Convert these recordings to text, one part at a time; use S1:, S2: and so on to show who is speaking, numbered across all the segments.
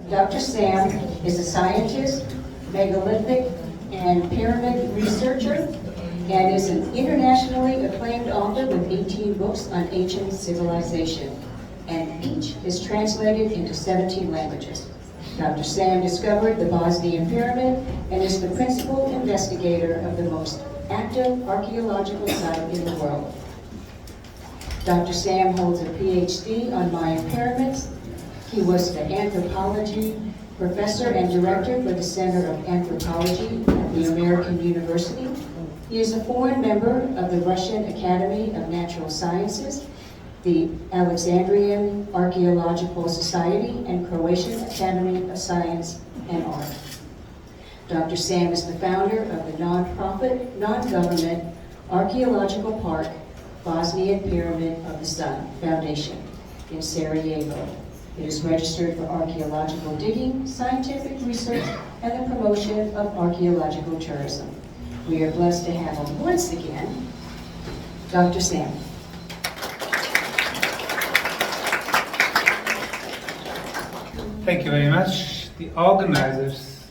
S1: Dr. Sam is a scientist, megalithic, and pyramid researcher, and is an internationally acclaimed author with 18 books on ancient civilization, and each is translated into 17 languages. Dr. Sam discovered the Bosnian Pyramid and is the principal investigator of the most active archaeological site in the world. Dr. Sam holds a PhD on Mayan pyramids. He was the anthropology professor and director for the Center of Anthropology at the American University. He is a foreign member of the Russian Academy of Natural Sciences, the Alexandrian Archaeological Society, and Croatian Academy of Science and Art. Dr. Sam is the founder of the nonprofit, non-government Archaeological Park Bosnian Pyramid of the Sun Foundation in Sarajevo. It is registered for archaeological digging, scientific research, and the promotion of archaeological tourism. We are blessed to have him once again, Dr. Sam.
S2: Thank you very much. The organizers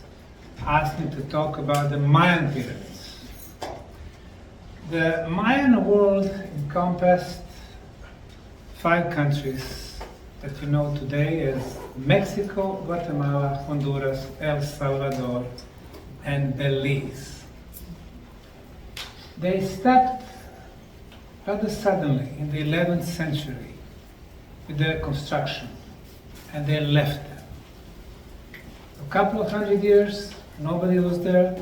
S2: asked me to talk about the Mayan pyramids. The Mayan world encompassed 5 countries that you know today as Mexico, Guatemala, Honduras, El Salvador, and Belize. They stopped rather suddenly in the 11th century with their construction, and they left them. A couple of hundred years, nobody was there,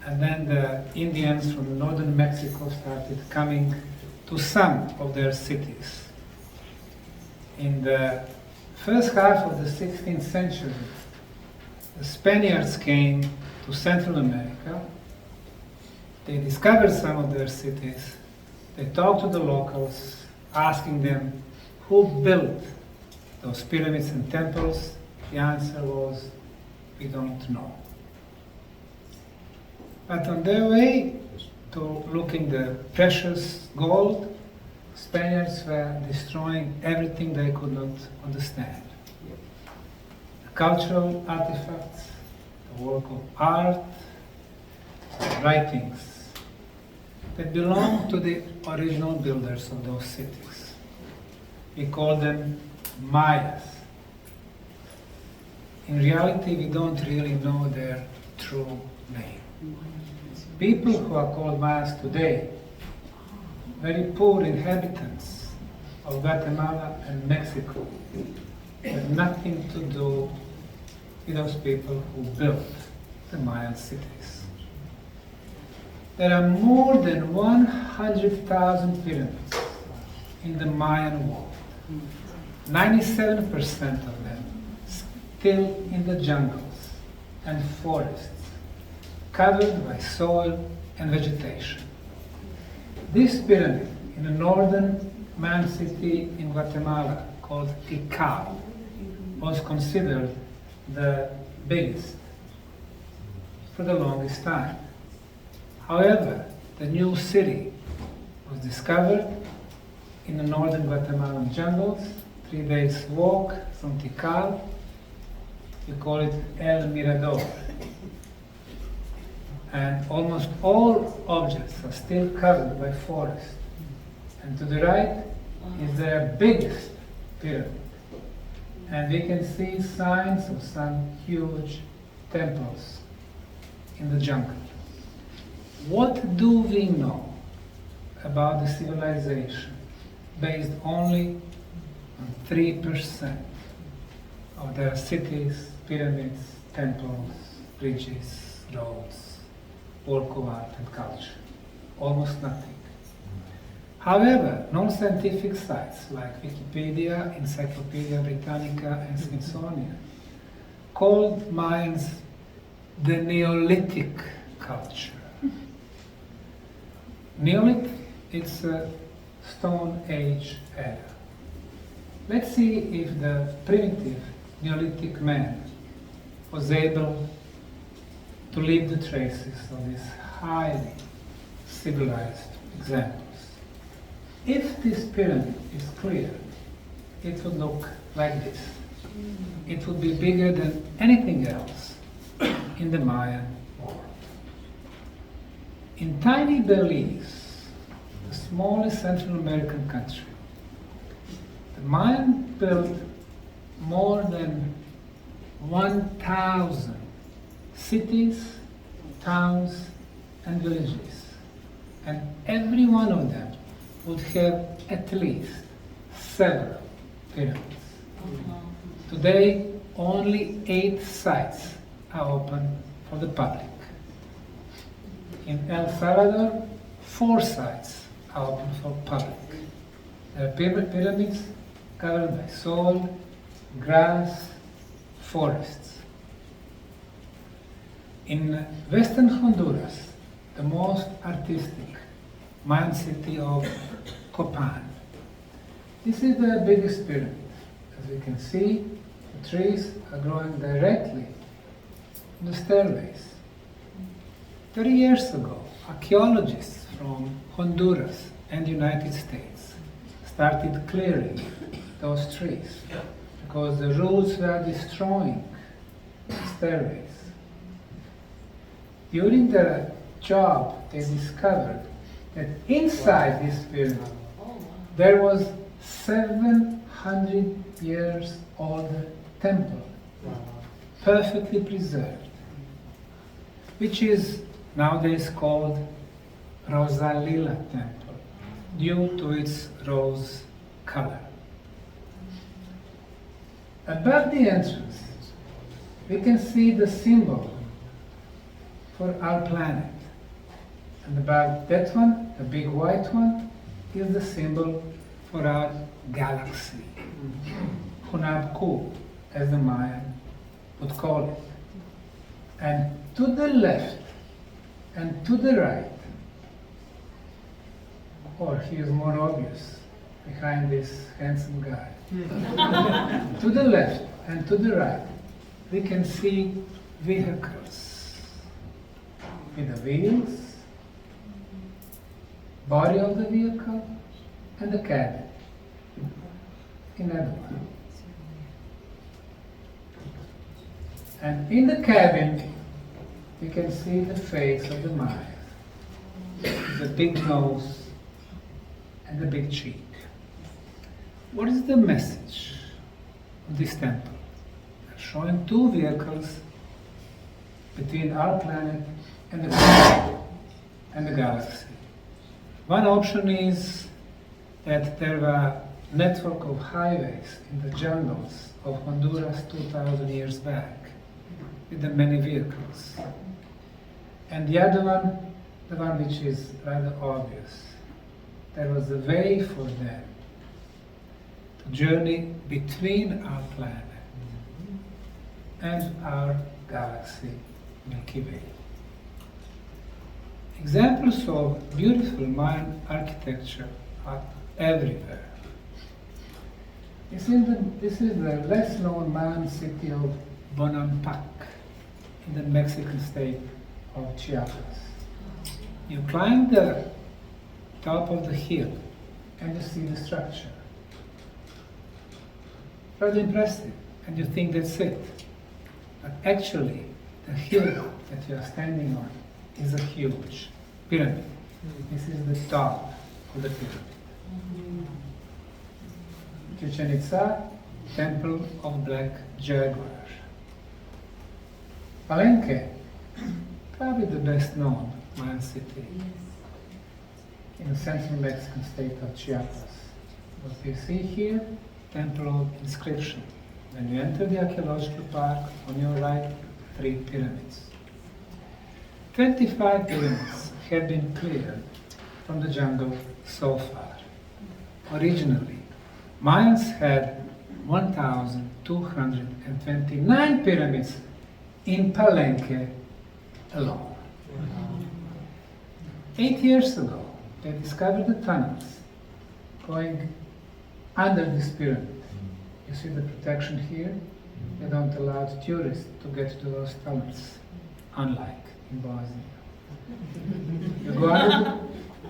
S2: and then the Indians from northern Mexico started coming to some of their cities. In the first half of the 16th century, the Spaniards came to Central America. They discovered some of their cities. They talked to the locals, asking them who built those pyramids and temples. The answer was, we don't know. But on their way to looking the precious gold, Spaniards were destroying everything they could not understand. The cultural artifacts, the work of art, writings that belong to the original builders of those cities. We call them Mayas. In reality, we don't really know their true name. People who are called Mayas today, very poor inhabitants of Guatemala and Mexico, have nothing to do with those people who built the Mayan cities. There are more than 100,000 pyramids in the Mayan world. 97% of them still in the jungles and forests, covered by soil and vegetation. This pyramid in the northern Mayan city in Guatemala, called Tikal, was considered the biggest for the longest time. However, the new city was discovered in the northern Guatemalan jungles, 3 days walk from Tikal. We call it El Mirador. And almost all objects are still covered by forest. And to the right is their biggest pyramid. And we can see signs of some huge temples in the jungle. What do we know about the civilization based only on 3% of their cities, pyramids, temples, bridges, roads, work of art and culture? Almost nothing. However, non-scientific sites like Wikipedia, Encyclopedia Britannica, and Smithsonian called Mayans the Neolithic culture. Neolith, it's a Stone Age era. Let's see if the primitive Neolithic man was able to leave the traces of these highly civilized examples. If this pyramid is clear, it would look like this. it would be bigger than anything else in the Mayan world. In tiny Belize, the smallest Central American country, the Mayan built more than 1,000 cities, towns, and villages. And every one of them would have at least several pyramids. Today, only 8 sites are open for the public. In El Salvador, 4 sites are open for public. There are pyramids covered by soil, grass, forests. In western Honduras, the most artistic Mayan city of Copan. This is the biggest pyramid. As you can see, the trees are growing directly on the stairways. 30 years ago, archaeologists from Honduras and the United States started clearing those trees because the roots were destroying the stairways. During the job, they discovered that inside this pyramid there was 700 years old temple, perfectly preserved, which is nowadays called Rosalila Temple, due to its rose color. Above the entrance, we can see the symbol for our planet. And above that one, the big white one, is the symbol for our galaxy. Hunabku, as the Mayan would call it. And to the left and to the right, or he is more obvious behind this handsome guy. To the left and to the right, we can see vehicles with the wheels, body of the vehicle, and the cabin in other one. And in the cabin, you can see the face of the Mayan, the big nose and the big cheek. What is the message of this temple? They're showing 2 vehicles between our planet and the galaxy. One option is that there were a network of highways in the jungles of Honduras 2,000 years back with the many vehicles. And the other one, the one which is rather obvious, there was a way for them to journey between our planet and our galaxy, Milky Way. Examples of beautiful Mayan architecture are everywhere. This is the less known Mayan city of Bonampak in the Mexican state of Chiapas. You climb the top of the hill and you see the structure. Rather impressive, and you think that's it. But actually, the hill that you are standing on is a huge pyramid. This is the top of the pyramid. Chichen Itza, Temple of Black Jaguar. Palenque, probably the best known Mayan city in the central Mexican state of Chiapas. What you see here, Temple of Inscription. When you enter the archaeological park, on your right, 3 pyramids. 25 pyramids have been cleared from the jungle so far. Originally, Mayans had 1,229 pyramids in Palenque alone. 8 years ago, they discovered the tunnels going under this pyramid. You see the protection here? They don't allow tourists to get to those tunnels, unlike in Bosnia. You go under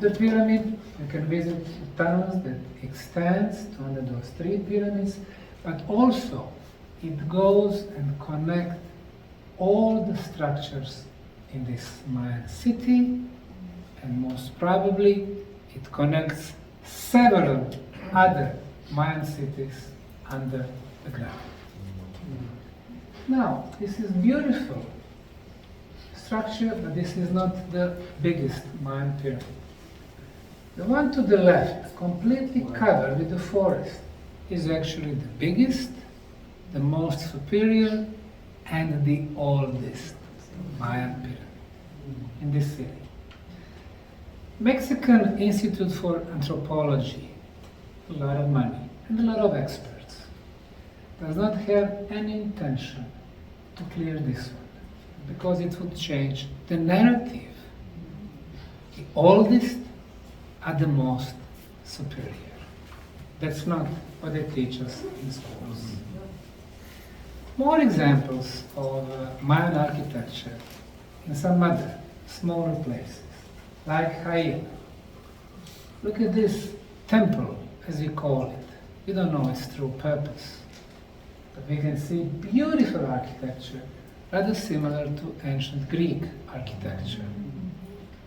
S2: the pyramid, you can visit the tunnels that extends to under those 3 pyramids, but also it goes and connects all the structures in this Mayan city, and most probably it connects several other Mayan cities under the ground. Now, this is beautiful structure, but this is not the biggest Mayan pyramid. The one to the left, completely covered with the forest, is actually the biggest, the most superior, and the oldest Mayan pyramid in this city. Mexican Institute for Anthropology, a lot of money and a lot of experts, does not have any intention to clear this one, because it would change the narrative. The oldest are the most superior. That's not what they teach us in schools. More examples of Mayan architecture in some other smaller places, like Jaén. Look at this temple, as we call it. We don't know its true purpose, but we can see beautiful architecture, rather similar to ancient Greek architecture,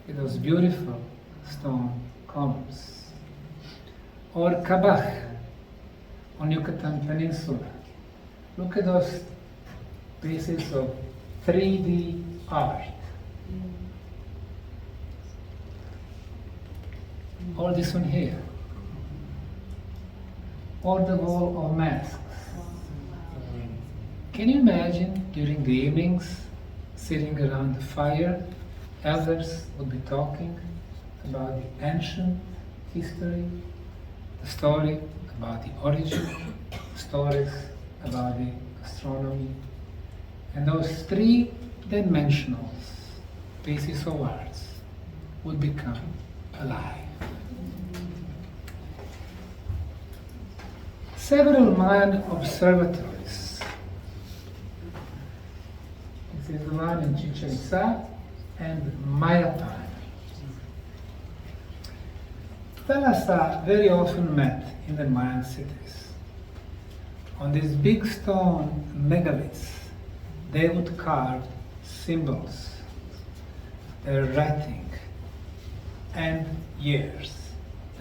S2: with those beautiful stone columns. Or Kabach on Yucatan Peninsula. Look at those pieces of 3D art. Or this one here. Or the wall of masks. Can you imagine during the evenings, sitting around the fire, elders would be talking about the ancient history, the story about the origin, stories about the astronomy, and those three-dimensional pieces of art would become alive. Several Mayan observatories. This is the one in Chichen Itza and Mayapan. Fellas are very often met in the Mayan cities. On these big stone megaliths, they would carve symbols, their writing, and years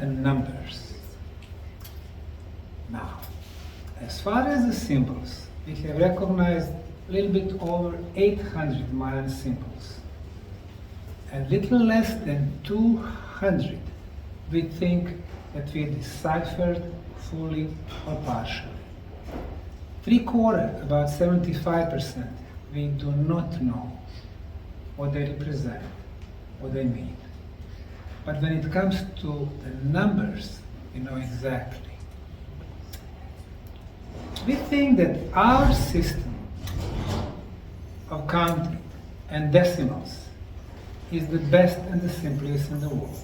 S2: and numbers. Now, as far as the symbols, we have recognized a little bit over 800 Mayan symbols, and little less than 200 we think that we deciphered fully or partially. 3/4, about 75%, we do not know what they represent, what they mean. But when it comes to the numbers, we know exactly. We think that our system of counting and decimals is the best and the simplest in the world.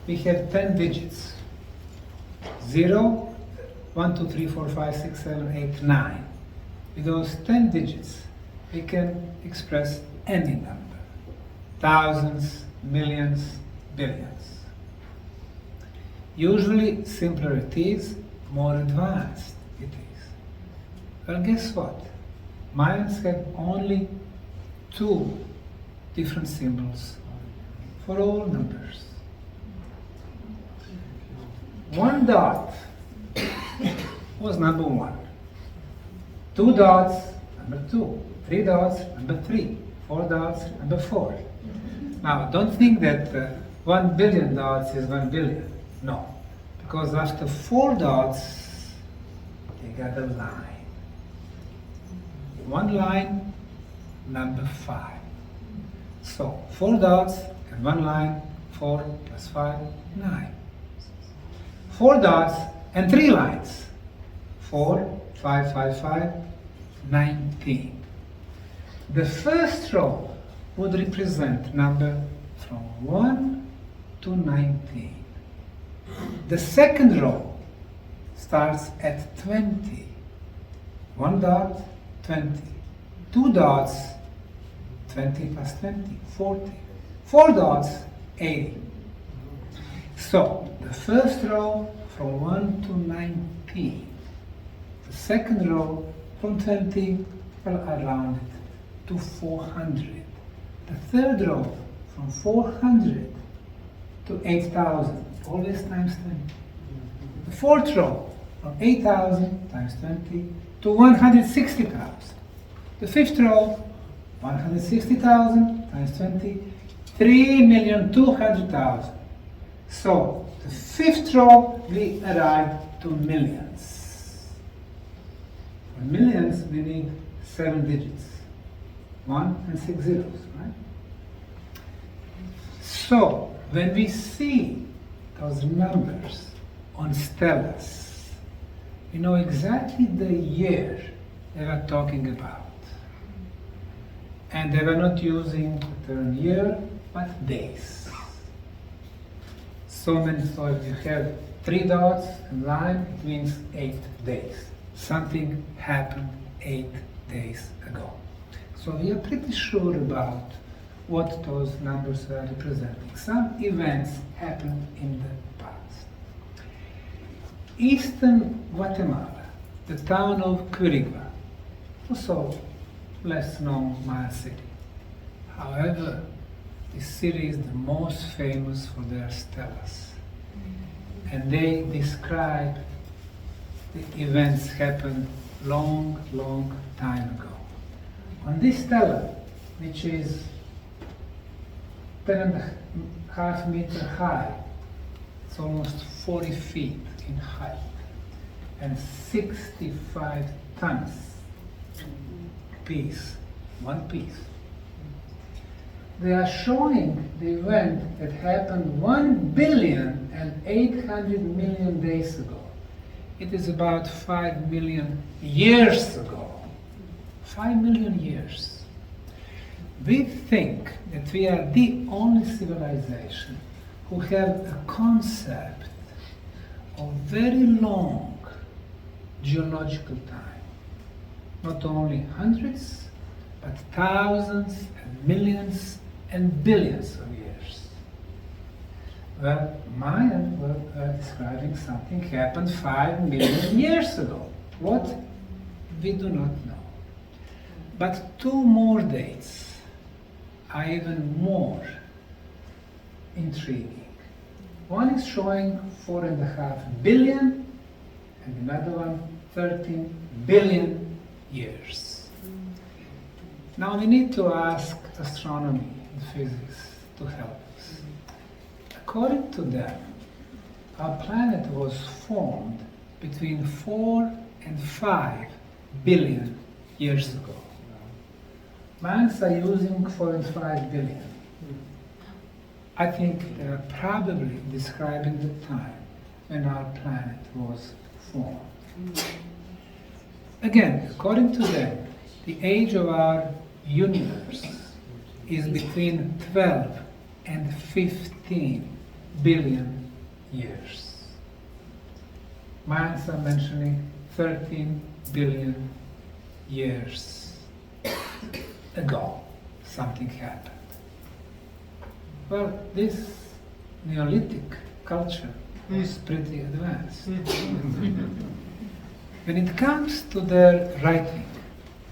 S2: We have 10 digits. 0, 1, 2, 3, 4, 5, 6, 7, 8, 9. With those 10 digits, we can express any number. Thousands, millions, billions. Usually simpler it is, more advanced it is. Well, guess what? Mayans have only 2 different symbols for all numbers. 1 dot was number 1. 2 dots, number 2. 3 dots, number 3. 4 dots, number 4. Now, don't think that 1 billion dots is 1 billion. No, because after 4 dots, they got a line. 1 line, number 5. So, 4 dots and 1 line, 4 plus 5, 9. 4 dots and 3 lines. 4, 5, 5, 5, 19. The first row would represent number from 1 to 19. The second row starts at 20. 1 dot, 20. 2 dots, 20 plus 20, 40. 4 dots, 80. So, the first row from 1 to 19. The second row from 20, well, I round it to 400. The third row from 400 to 8,000, always times 20. The fourth row from 8,000 times 20 to 160,000. The fifth row, 160,000 times 20, 3,200,000. So, the fifth row, we arrive to millions. For millions, we need 7 digits. 1 and 6 zeros, right? So, when we see those numbers on stelas, we know exactly the year they were talking about. And they were not using the term year, but days. So if you have 3 dots and line, it means 8 days. Something happened 8 days ago. So we are pretty sure about what those numbers are representing. Some events happened in the past. Eastern Guatemala, the town of Quirigua, also less known Mayan city. However, this city is the most famous for their stelas. And they describe the events happened long, long time ago. On this stela, which is 10.5 meters high, it's almost 40 feet in height, and 65 tons piece, one piece. They are showing the event that happened 1,800,000,000 days ago. It is about 5 million years ago. 5 million years. We think that we are the only civilization who have a concept of very long geological time. Not only hundreds, but thousands and millions and billions of years. Well, Mayan were describing something happened 5 million years ago. What? We do not know. But 2 more dates are even more intriguing. One is showing 4.5 billion, and another one 13 billion years. Now we need to ask astronomy and physics to help us. According to them, our planet was formed between 4 and 5 billion years ago. Mayans are using 4 and 5 billion. I think they are probably describing the time when our planet was formed. Again, according to them, the age of our universe is between 12 and 15 billion years. Mayans are mentioning 13 billion years ago something happened. Well, this Neolithic culture is pretty advanced. When it comes to their writing,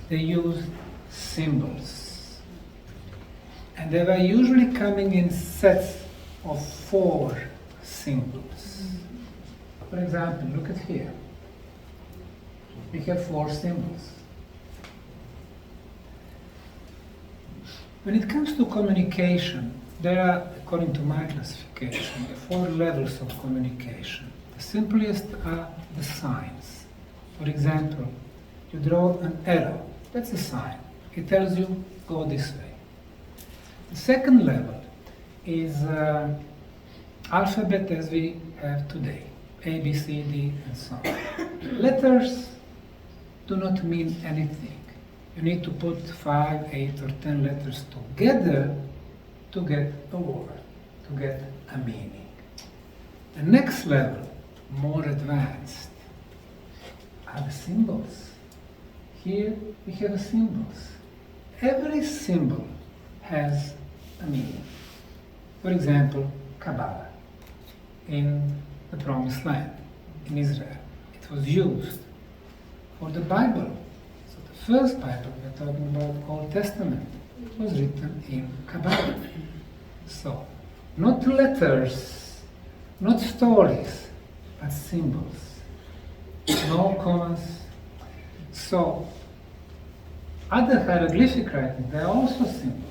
S2: they use symbols. And they were usually coming in sets of 4 symbols. For example, look at here. We have 4 symbols. When it comes to communication, there are, according to my classification, 4 levels of communication. The simplest are the signs. For example, you draw an arrow. That's a sign. It tells you, go this way. The second level is alphabet as we have today. A, B, C, D, and so on. Letters do not mean anything. You need to put 5, 8, or 10 letters together to get a word, to get a meaning. The next level, more advanced, are the symbols. Here we have the symbols. Every symbol has a meaning. For example, Kabbalah in the Promised Land, in Israel. It was used for the Bible first Bible, we're talking about Old Testament, it was written in Kabbalah. So, not letters, not stories, but symbols. No commas. So, other hieroglyphic writing, they are also symbols.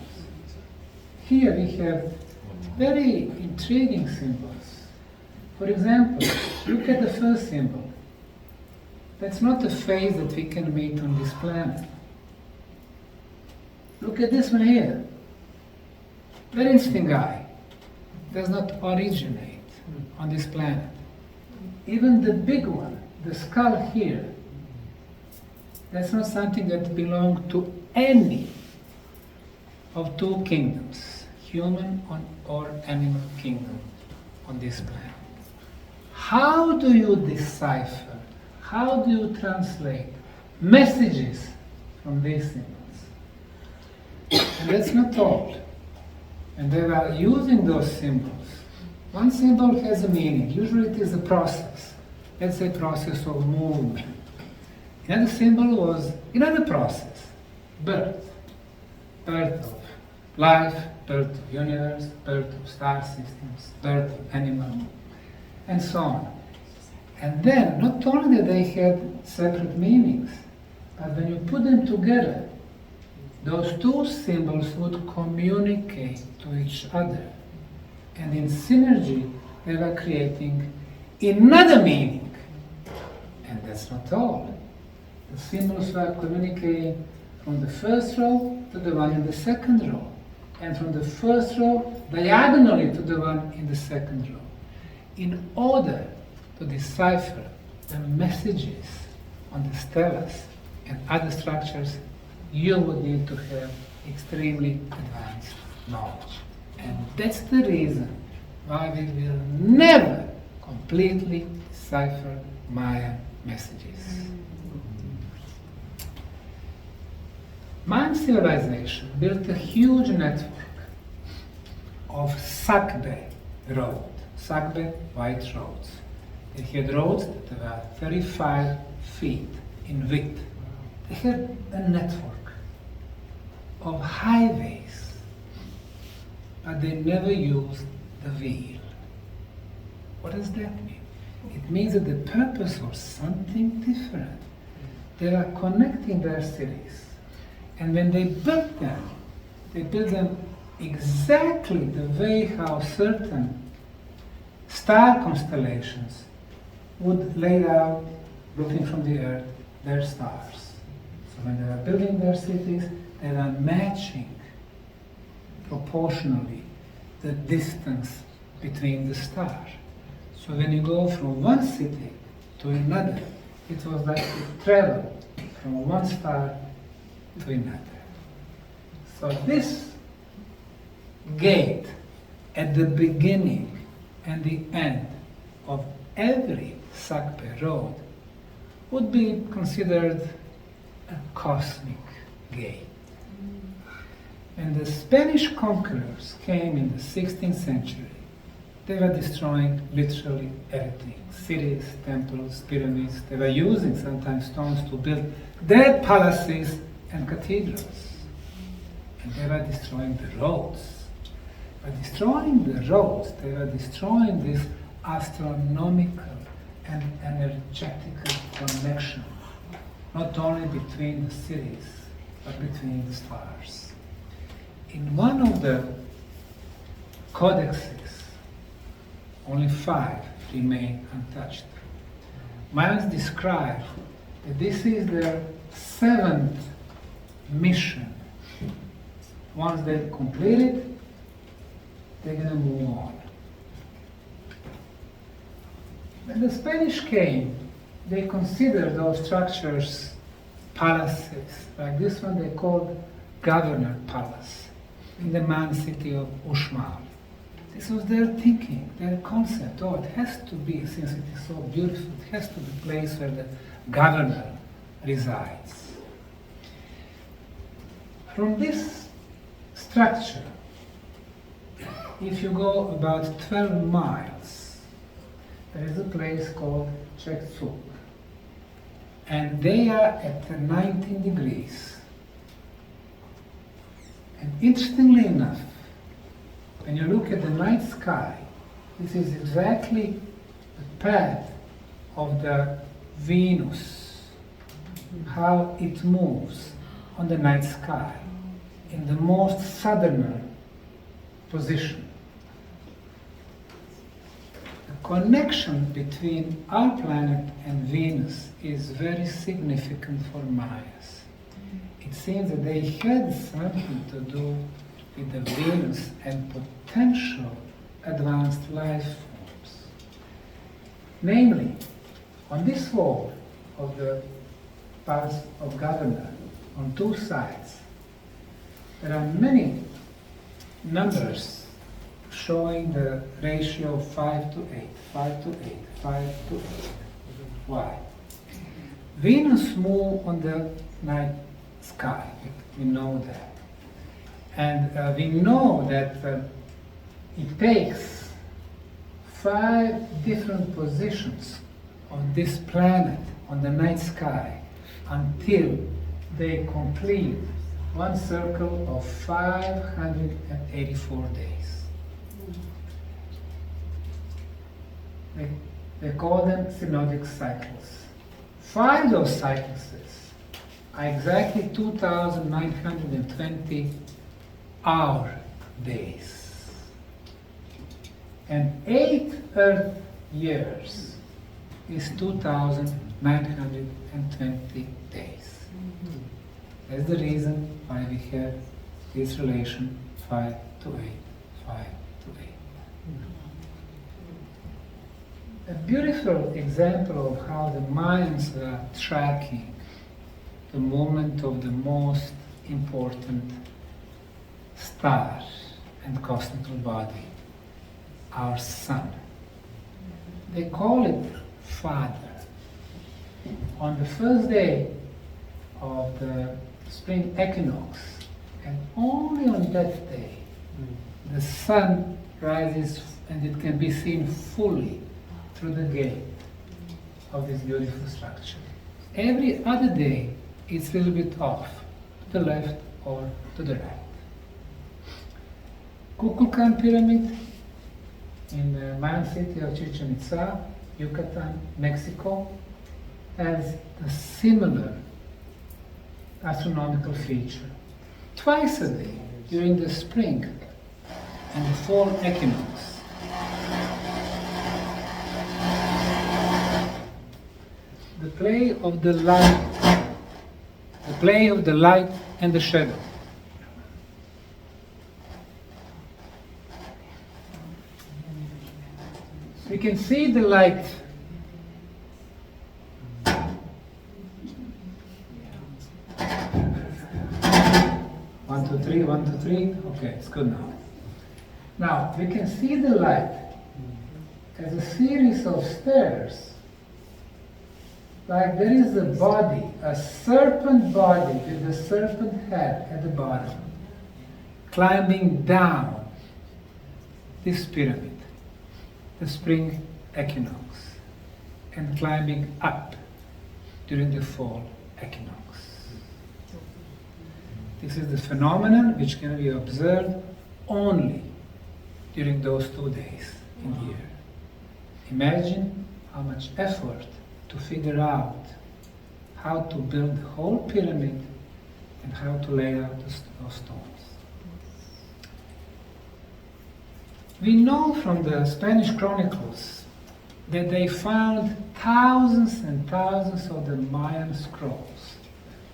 S2: Here we have very intriguing symbols. For example, look at the first symbol. That's not a face that we can meet on this planet. Look at this one here. Very interesting guy. Does not originate on this planet. Even the big one, the skull here, that's not something that belonged to any of two kingdoms, human or animal kingdom on this planet. How do you decipher, how do you translate messages from these symbols? And that's not all. And they are using those symbols. One symbol has a meaning. Usually it is a process. Let's say process of movement. Another symbol was another process. Birth. Birth of life, birth of universe, birth of star systems, birth of animal, and so on. And then, not only that they had separate meanings, but when you put them together, those two symbols would communicate to each other. And in synergy, they were creating another meaning. And that's not all. The symbols were communicating from the first row to the one in the second row. And from the first row diagonally to the one in the second row. In order to decipher the messages on the stelas and other structures, you would need to have extremely advanced knowledge. And that's the reason why we will never completely decipher Mayan messages. Mayan civilization built a huge network of sakbe road, sakbe white roads. They had roads that were 35 feet in width. They had a network of highways, but they never used the wheel. What does that mean? It means that the purpose was something different. They were connecting their cities. And when they built them exactly the way how certain star constellations would lay out, looking from the earth, their stars. So when they were building their cities, they were matching proportionally the distance between the stars. So when you go from one city to another, it was like you travel from one star to another. So this gate at the beginning and the end of every Sakpe road would be considered a cosmic gate. When the Spanish conquerors came in the 16th century, they were destroying literally everything. Cities, temples, pyramids. They were using sometimes stones to build their palaces and cathedrals. And they were destroying the roads. By destroying the roads, they were destroying this astronomical and energetical connection, not only between the cities, but between the stars. In one of the codexes, only 5 remain untouched. Mayans describe that this is their 7th mission. Once they complete it, they're going to move on. When the Spanish came, they considered those structures palaces. Like this one they called Governor Palace in the Mayan city of Uxmal. This was their thinking, their concept. Oh, it has to be, since it is so beautiful, it has to be a place where the governor resides. From this structure, if you go about 12 miles, there is a place called Chektsuk. and they are at 19 degrees. And interestingly enough, when you look at the night sky, this is exactly the path of the Venus, how it moves on the night sky in the most southern position. The connection between our planet and Venus is very significant for Mayas. It seems that they had something to do with the Venus and potential advanced life forms. Namely, on this wall of the Palace of Governor, on two sides, there are many numbers showing the ratio 5 to 8, 5 to 8, 5 to 8. Why? Venus moves on the night sky, we know that. And we know that it takes 5 different positions on this planet, on the night sky, until they complete one circle of 584 days. They call them synodic cycles. 5 of those cycles are exactly 2,920 hour days. And 8 Earth years is 2,920 days. That's the reason why we have this relation 5 to 8, 5 to 8. A beautiful example of how the Mayans are tracking the movement of the most important star and cosmical body, our sun. They call it Father. On the first day of the spring equinox, and only on that day, the sun rises and it can be seen fully through the gate of this beautiful structure. Every other day, it's a little bit off, to the left or to the right. Kukulkan Pyramid in the Mayan city of Chichen Itza, Yucatan, Mexico, has a similar astronomical feature. Twice a day, during the spring and the fall equinox, the play of the light and the shadow. We can see the light one, two, three, 1, 2, 3. Okay, it's good now. Now we can see the light as a series of stairs. Like there is a body, a serpent body with a serpent head at the bottom, climbing down this pyramid, the spring equinox, and climbing up during the fall equinox. This is the phenomenon which can be observed only during those 2 days in the year. Imagine how much effort to figure out how to build the whole pyramid and how to lay out those stones. We know from the Spanish chronicles that they found thousands and thousands of the Mayan scrolls,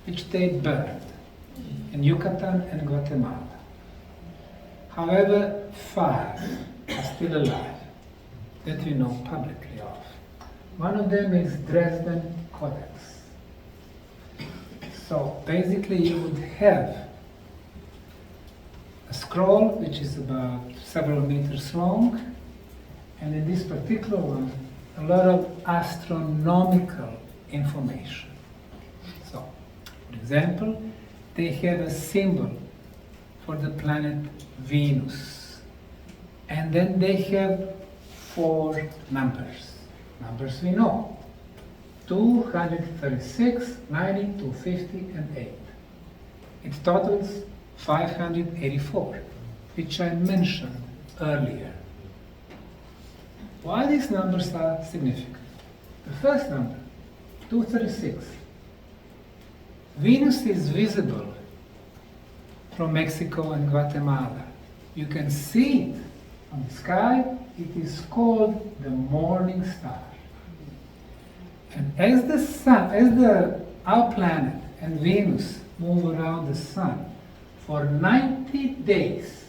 S2: which they burned in Yucatan and Guatemala. However, 5 are still alive that we know publicly of. One of them is Dresden Codex. So basically you would have a scroll which is about several meters long, and in this particular one, a lot of astronomical information. So, for example, they have a symbol for the planet Venus, and then they have 4 numbers. Numbers we know: 236, 90, 250, and 8. It totals 584, which I mentioned earlier. Why these numbers are significant? The first number, 236. Venus is visible from Mexico and Guatemala. You can see it on the sky. It is called the morning star. And as the sun, our planet and Venus move around the sun, for 90 days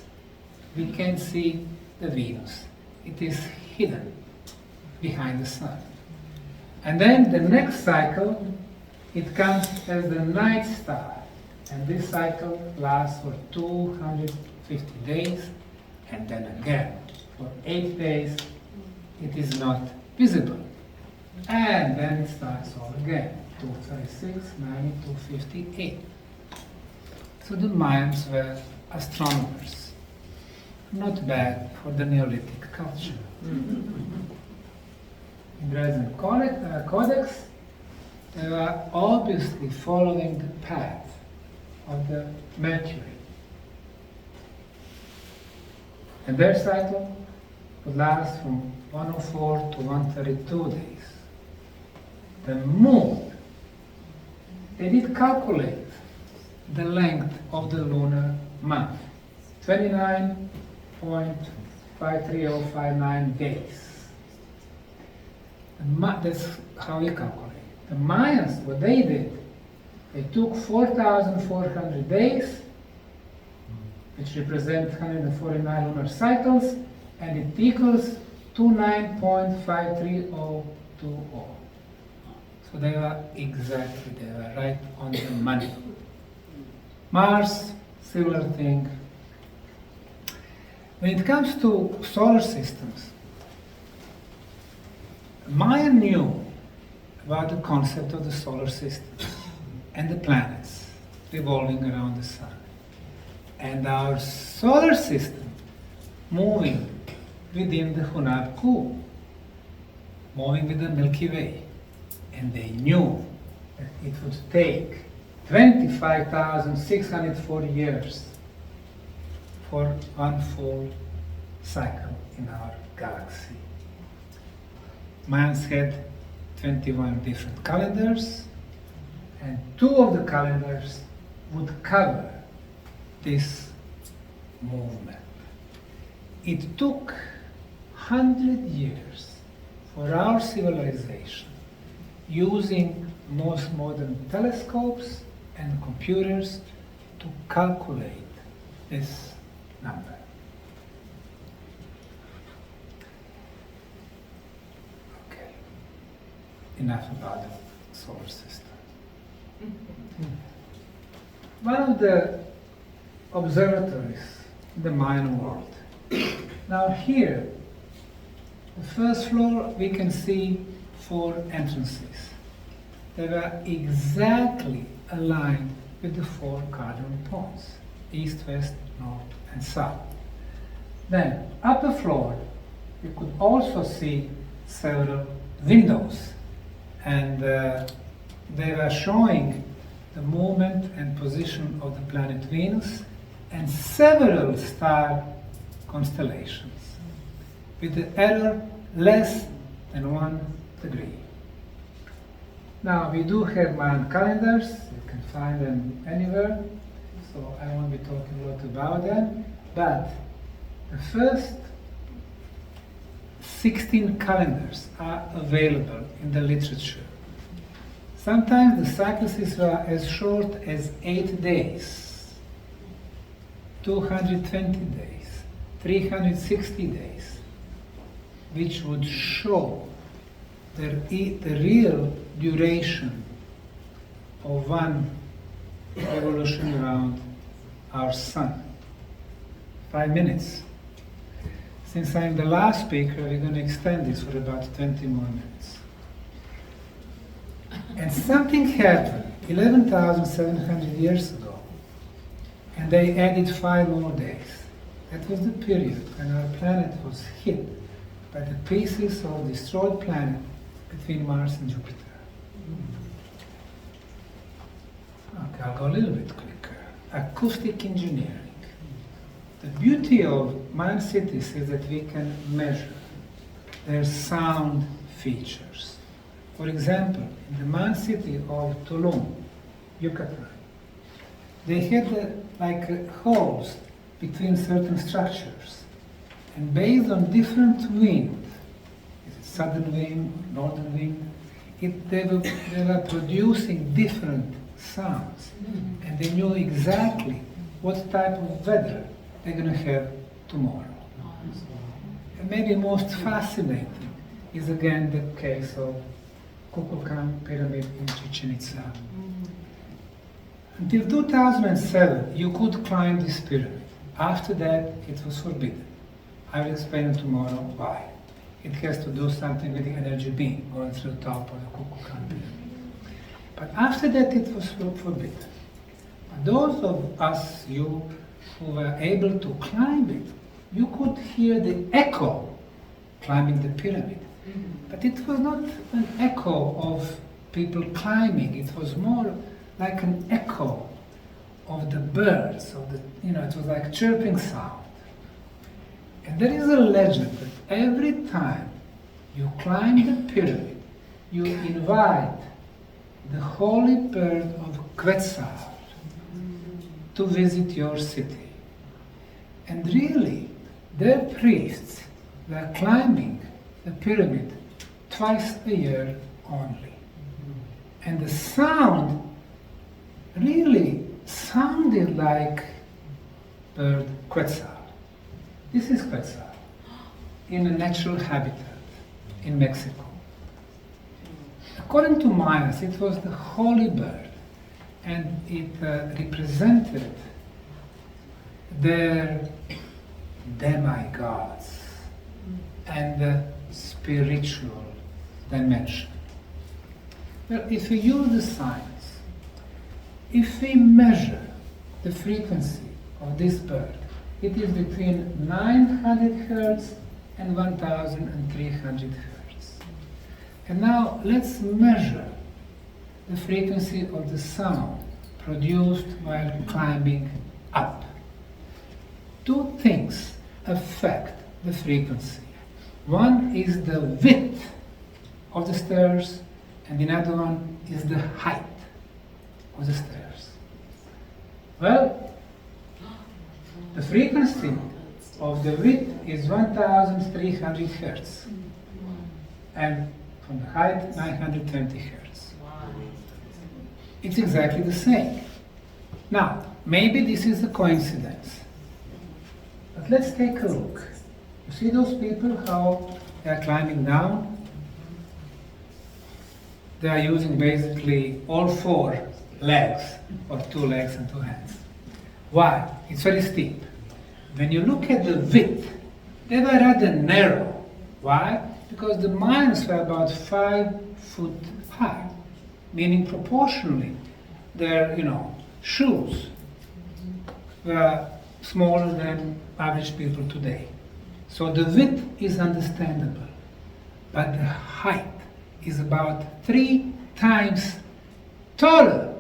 S2: we can see the Venus. It is hidden behind the sun. And then the next cycle, it comes as the night star. And this cycle lasts for 250 days, and then again, for 8 days, it is not visible. And then it starts all again, 236, 90, 258. So the Mayans were astronomers. Not bad for the Neolithic culture. In Dresden Codex, they were obviously following the path of the Mercury. And their cycle would last from 104 to 132 days. The moon, they did calculate the length of the lunar month, 29.53059 days. That's how we calculate. The Mayans, what they did, they took 4,400 days, which represent 149 lunar cycles, and it equals 29.53020. So they were right on the money. Mars, similar thing. When it comes to solar systems, Mayan knew about the concept of the solar system and the planets revolving around the sun. And our solar system moving within the Hunab Ku, moving with the Milky Way. And they knew that it would take 25,640 years for one full cycle in our galaxy. Mayans had 21 different calendars, and 2 of the calendars would cover this movement. It took 100 years for our civilization, using most modern telescopes and computers, to calculate this number. Okay, enough about the solar system. One of the observatories in the Mayan world. Now here, the first floor, we can see 4 entrances. They were exactly aligned with the 4 cardinal points: east, west, north, and south. Then, upper floor, you could also see several windows, and they were showing the movement and position of the planet Venus and several star constellations, with the error less than 1 degree. Now, we do have Mayan calendars. You can find them anywhere, so I won't be talking a lot about them. But the first 16 calendars are available in the literature. Sometimes the cycles were as short as 8 days, 220 days, 360 days, which would show the real duration of one revolution around our sun. 5 minutes. Since I'm the last speaker, we're going to extend this for about 20 more minutes. And something happened 11,700 years ago, and they added 5 more days. That was the period when our planet was hit by the pieces of destroyed planet between Mars and Jupiter. Okay, I'll go a little bit quicker. Acoustic engineering. The beauty of Mayan cities is that we can measure their sound features. For example, in the Mayan city of Tulum, Yucatan, they had holes between certain structures, and based on different wind, is it southern wind, northern wind, they were producing different sounds, and they knew exactly what type of weather they're going to have tomorrow. And maybe most fascinating is again the case of Kukulkan Pyramid in Chichen Itza. Until 2007, you could climb this pyramid. After that, it was forbidden. I will explain tomorrow why. It has to do something with the energy beam going through the top of the Kukulkan Pyramid. But after that, it was forbidden. But those of us, you, who were able to climb it, you could hear the echo climbing the pyramid. But it was not an echo of people climbing, it was more like an echo of the birds, it was like chirping sound. And there is a legend that every time you climb the pyramid, you invite the holy bird of Quetzal to visit your city. And really, their priests were climbing the pyramid twice a year only. And the sound really sounded like bird Quetzal. This is Quetzal in a natural habitat in Mexico. According to Mayans, it was the holy bird, and it represented their demigods and the spiritual dimension. Well, if we use the science, if we measure the frequency of this bird, it is between 900 hertz and 1300 hertz. And now let's measure the frequency of the sound produced while climbing up. Two things affect the frequency. One is the width of the stairs, and the other one is the height of the stairs. Well, the frequency of the width is 1300 hertz, and from the height 920 hertz. It's exactly the same. Now, maybe this is a coincidence, but let's take a look. You see those people, how they are climbing down? They are using basically all four legs, or 2 legs and 2 hands. Why? It's very steep. When you look at the width, they were rather narrow. Why? Because the Mayans were about 5 foot high, meaning proportionally their shoes were smaller than average people today. So the width is understandable, but the height is about 3 times taller,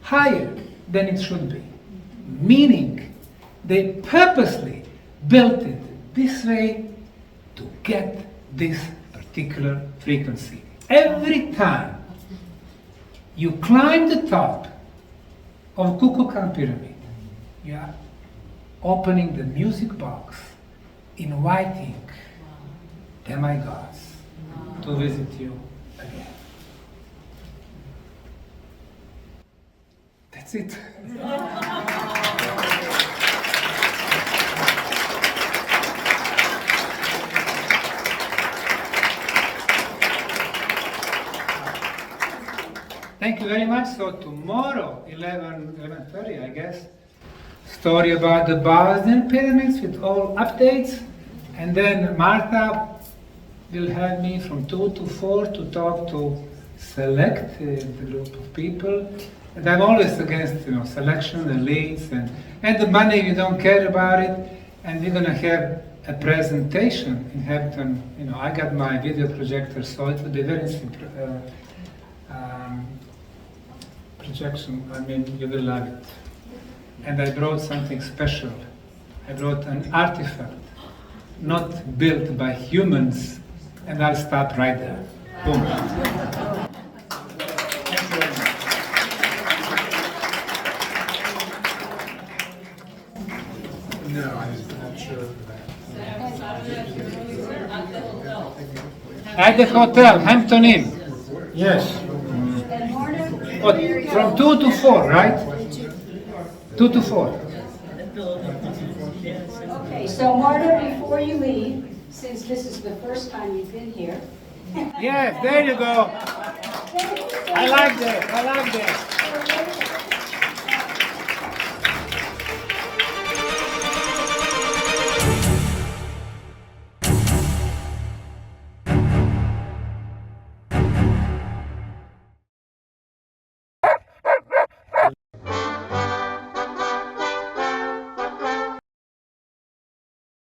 S2: higher than it should be. Meaning they purposely built it this way to get this particular frequency. Every time you climb the top of Kukulkan Pyramid, you are opening the music box, inviting demigods to visit you again. That's it. Thank you very much. So tomorrow, 11:30, I guess, story about the Bosnian pyramids with all updates. And then Martha will have me from 2 to 4 to talk to select the group of people. And I'm always against selection, the leads, and the money, we don't care about it. And we're going to have a presentation in Hampton. I got my video projector, so it will be very projection. I mean, you will love it. And I brought something special. I brought an artifact, not built by humans, and I'll stop right there. Boom.
S3: No, I'm not sure of that.
S2: At the hotel, Hampton Inn.
S3: Yes.
S1: And Marta,
S2: What, from 2 to 4, right? 2 to 4.
S1: okay, so Marta, before you leave, since this is the first time you've been here.
S2: Yes, there you go. I like that. I like that.
S1: So